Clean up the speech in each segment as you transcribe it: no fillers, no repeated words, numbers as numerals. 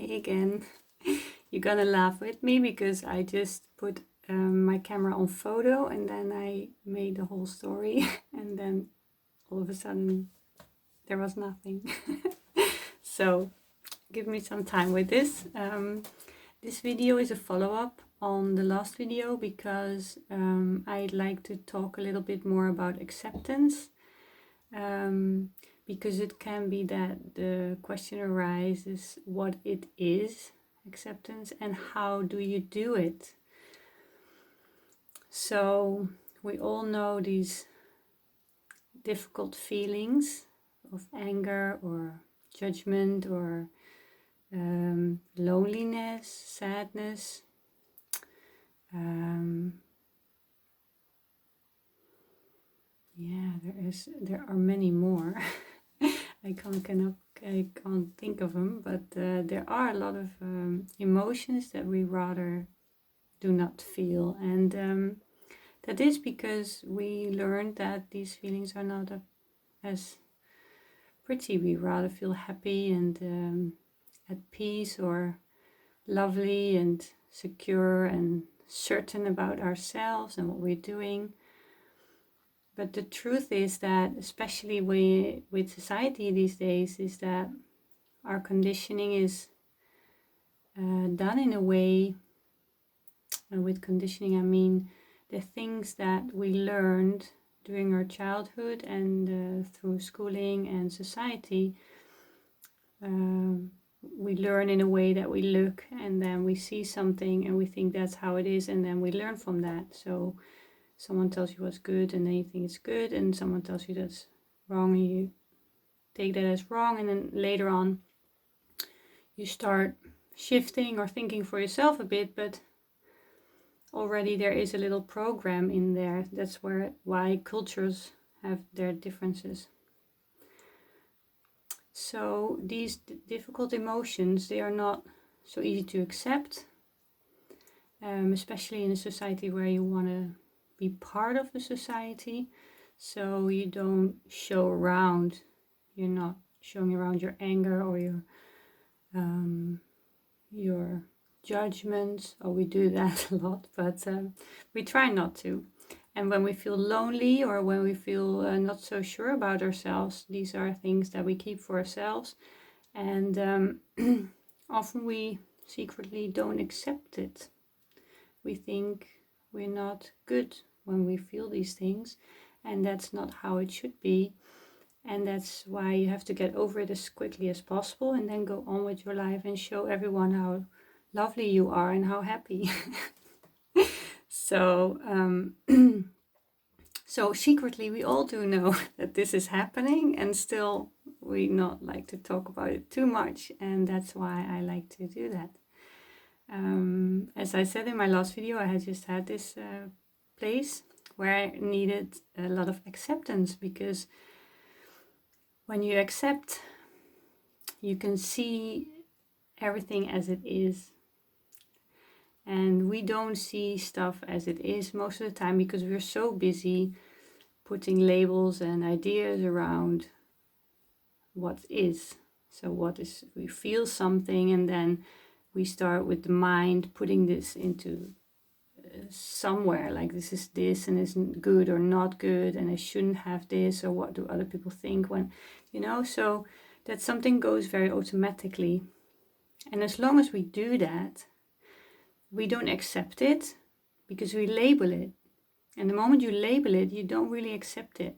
Hey again. You're gonna laugh with me because I just put my camera on photo and then I made the whole story and then all of a sudden there was nothing. So give me some time with this. This video is a follow-up on the last video because I'd like to talk a little bit more about acceptance. Because it can be that the question arises what it is, acceptance, and how do you do it. So we all know these difficult feelings of anger or judgment or loneliness, sadness, there are many more. I can't think of them, but there are a lot of emotions that we rather do not feel, and that is because we learned that these feelings are not as pretty. We rather feel happy and at peace or lovely and secure and certain about ourselves and what we're doing. But the truth is that, especially with society these days, is that our conditioning is done in a way, and with conditioning I mean the things that we learned during our childhood and through schooling and society. We learn in a way that we look and then we see something and we think that's how it is, and then we learn from that. So someone tells you what's good and then you think it's good, and someone tells you that's wrong and you take that as wrong, and then later on you start shifting or thinking for yourself a bit, but already there is a little program in there. That's why cultures have their differences. So these difficult emotions, they are not so easy to accept, especially in a society where you want to be part of the society, so you don't show around. You're not showing around your anger or your judgments. Oh, we do that a lot, but we try not to. And when we feel lonely or when we feel not so sure about ourselves, these are things that we keep for ourselves, and often we secretly don't accept it. We think we're not good when we feel these things, and that's not how it should be, and that's why you have to get over it as quickly as possible and then go on with your life and show everyone how lovely you are and how happy. So so secretly we all do know that this is happening, and still we not like to talk about it too much, and that's why I like to do that. As I said in my last video, I had just had this place where I needed a lot of acceptance, because when you accept, you can see everything as it is. And we don't see stuff as it is most of the time because we're so busy putting labels and ideas around what is. So what is, we feel something and then we start with the mind putting this into somewhere, like this is this and isn't good or not good, and I shouldn't have this, or what do other people think when, so that something goes very automatically. And as long as we do that, we don't accept it because we label it. And the moment you label it, you don't really accept it.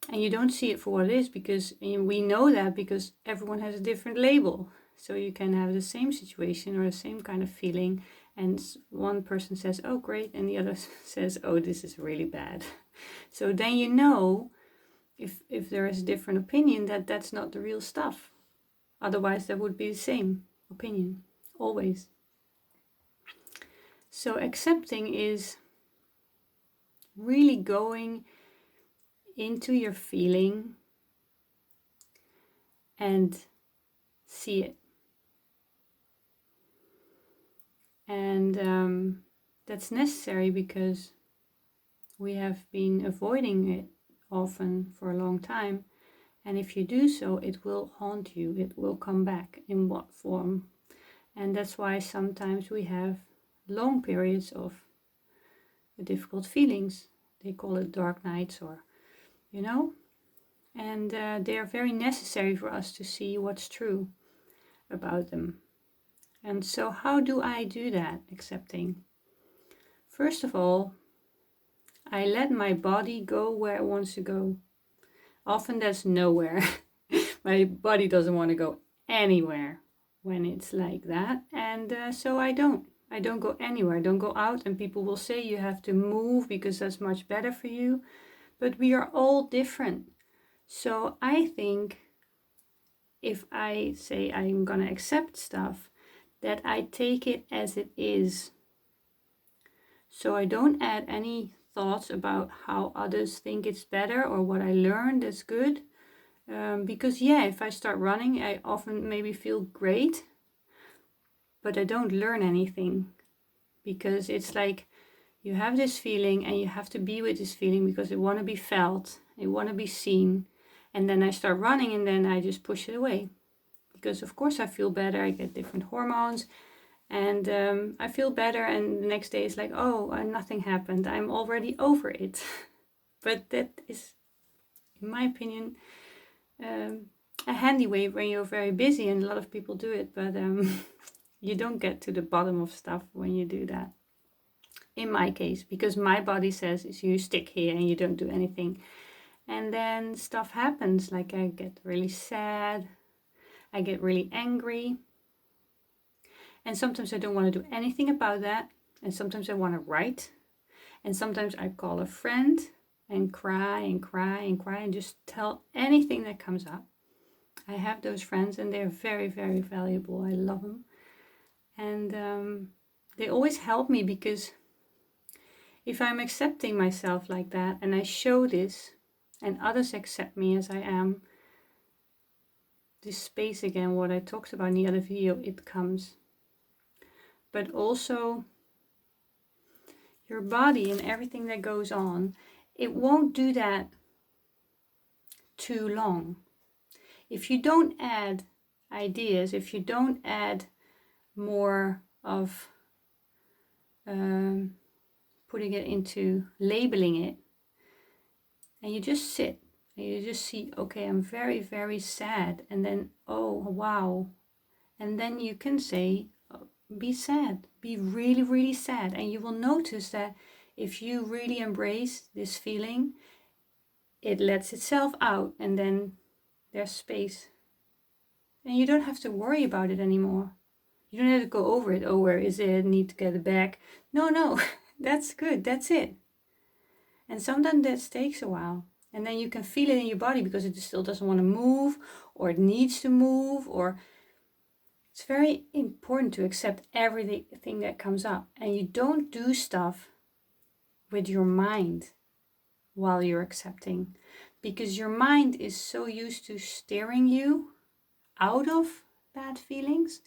And you don't see it for what it is, because we know that because everyone has a different label. So you can have the same situation or the same kind of feeling, and one person says, oh great, and the other says, oh this is really bad. So then you know, if there is a different opinion, that that's not the real stuff. Otherwise that would be the same opinion, always. So accepting is really going into your feeling and see it. And that's necessary because we have been avoiding it often for a long time, And if you do so, it will haunt you. It will come back in what form. And that's why sometimes we have long periods of difficult feelings. They call it dark nights, or, you know. And they are very necessary for us to see what's true about them. And so how do I do that, accepting? First of all, I let my body go where it wants to go. Often that's nowhere. My body doesn't want to go anywhere when it's like that. And so I don't go anywhere. I don't go out, and people will say you have to move because that's much better for you. But we are all different. So I think if I say I'm gonna accept stuff, that I take it as it is. So I don't add any thoughts about how others think it's better or what I learned is good. Because if I start running, I often maybe feel great, but I don't learn anything. Because it's like you have this feeling and you have to be with this feeling because you want to be felt, you want to be seen. And then I start running and then I just push it away. Because of course I feel better, I get different hormones. And I feel better, and the next day it's like, oh, nothing happened. I'm already over it. But that is, in my opinion, a handy way when you're very busy, and a lot of people do it. But you don't get to the bottom of stuff when you do that. In my case, because my body says is you stick here and you don't do anything. And then stuff happens, like I get really sad, I get really angry. And sometimes I don't want to do anything about that. And sometimes I want to write. And sometimes I call a friend and cry and cry and cry and just tell anything that comes up. I have those friends and they're very, very valuable. I love them. And they always help me, because if I'm accepting myself like that and I show this and others accept me as I am, this space again, what I talked about in the other video, it comes. But also your body and everything that goes on, it won't do that too long. If you don't add ideas, if you don't add more of putting it into labeling it, and you just sit and you just see, okay, I'm very, very sad, and then, oh, wow. And then you can say, be sad, be really, really sad. And you will notice that if you really embrace this feeling, it lets itself out, and then there's space. And you don't have to worry about it anymore. You don't have to go over it. Oh, where is it? Need to get it back. No, that's good. That's it. And sometimes that takes a while. And then you can feel it in your body because it still doesn't want to move, or it needs to move, or it's very important to accept everything that comes up. And you don't do stuff with your mind while you're accepting, because your mind is so used to steering you out of bad feelings.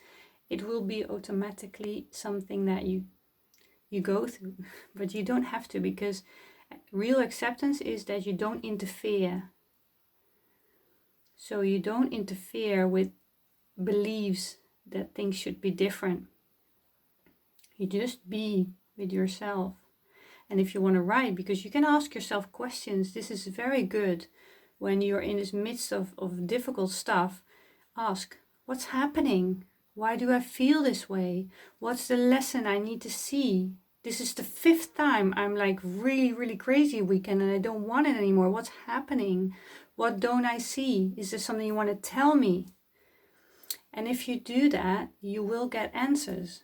It will be automatically something that you go through, but you don't have to, because real acceptance is that you don't interfere. So you don't interfere with beliefs that things should be different. You just be with yourself. And if you want to write, because you can ask yourself questions, this is very good when you're in this midst of difficult stuff. Ask, what's happening? Why do I feel this way? What's the lesson I need to see? This is the 5th time I'm like really, really crazy weekend and I don't want it anymore. What's happening? What don't I see? Is there something you want to tell me? And if you do that, you will get answers.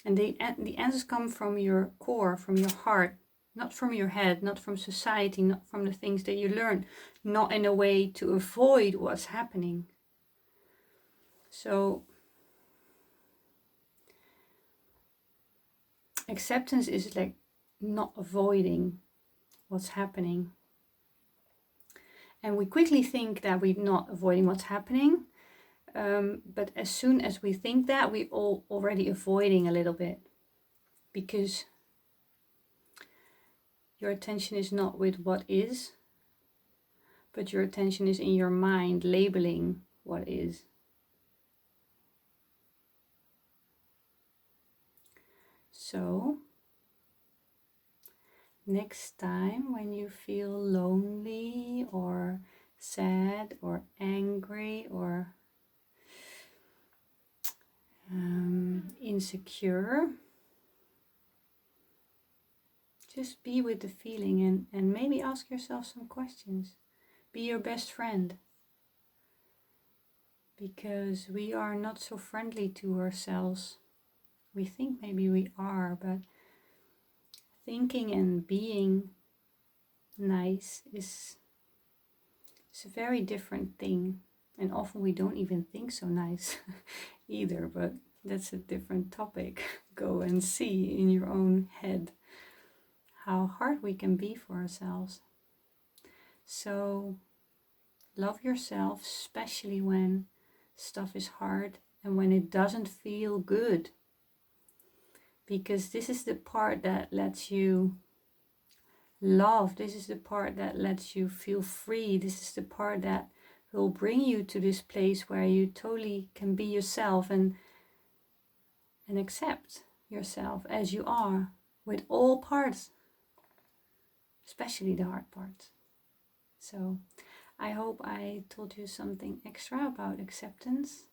And the answers come from your core, from your heart, not from your head, not from society, not from the things that you learn, not in a way to avoid what's happening. So acceptance is like not avoiding what's happening. And we quickly think that we're not avoiding what's happening. But as soon as we think that, we're already avoiding a little bit. Because your attention is not with what is, but your attention is in your mind labeling what is. So next time when you feel lonely or sad or angry or insecure, just be with the feeling and maybe ask yourself some questions. Be your best friend, because we are not so friendly to ourselves. We think maybe we are, but thinking and being nice is a very different thing. And often we don't even think so nice either, but that's a different topic. Go and see in your own head how hard we can be for ourselves. So love yourself, especially when stuff is hard and when it doesn't feel good. Because this is the part that lets you love. This is the part that lets you feel free. This is the part that will bring you to this place where you totally can be yourself and accept yourself as you are, with all parts, especially the hard parts. So I hope I told you something extra about acceptance,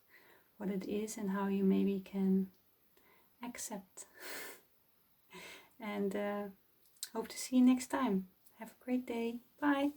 what it is and how you maybe can accept. And hope to see you next time. Have a great day. Bye.